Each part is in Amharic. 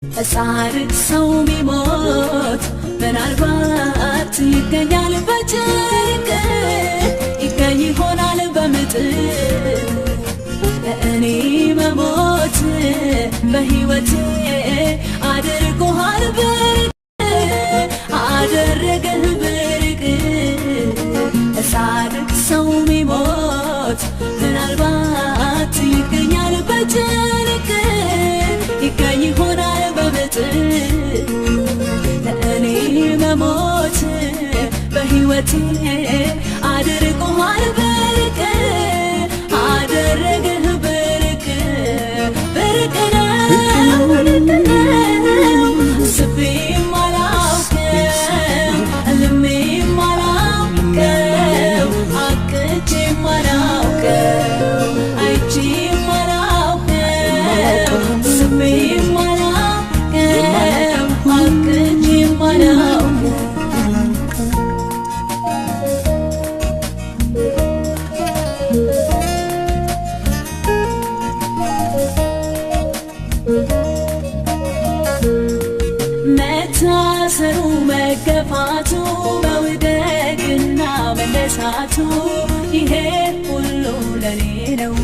ጻድቅ ሰው ቢሞት ምናልባት ይገኛል በጭንቅ ይገኝ ይሆናል በምጥ እኔ መሞት በሕይወቴ አድርጎሃል ብርቅ አደረገህ ብርቅ ጻድቅ ሰው ቢሞት ምናልባት ይገኛል በጭንቅ ይገኝ ይሆናል በምጥ እኔ መሞት በሕይወቴ አድርጎሃል ብርቅ አደረገህ ብርቅ ብርቅ ነው ስቤም አላውቅም ሕልሜም አላውቅም አቅጄም አላውቅም አይቼም አላውቅም ስቤም አላውቅም አቅጄም አላውቅም መታሰሩ መገፋቱ መውደቅና መነሳቱ ይሄ ሁሉ ለኔ ነው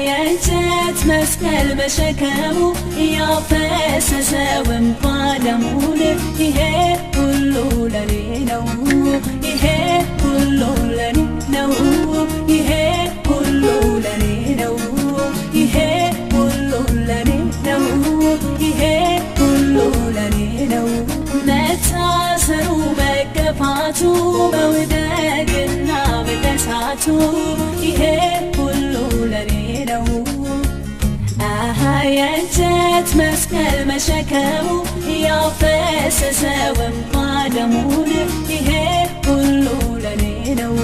የእንጨት መስቀል መሸከሙ ያፈሰሰው እንባ ደሙን ይሄ ሁሉ ለኔ ነው ይሄ ሁሉ ለኔ ነው ይሄ ሁሉ ለኔ ነው ይሄ ሁሉ ለኔ ነው ይሄ ሁሉ ለኔ ነው መታሰሩ መገፋቱ መውደቅና መነሳቱ ይሄ ሁሉ ለኔ ነው የእንጨት መስቀል መሸከሙ ያፈሰሰው እንባ ደሙን ይሄ ሁሉ ለኔ ነው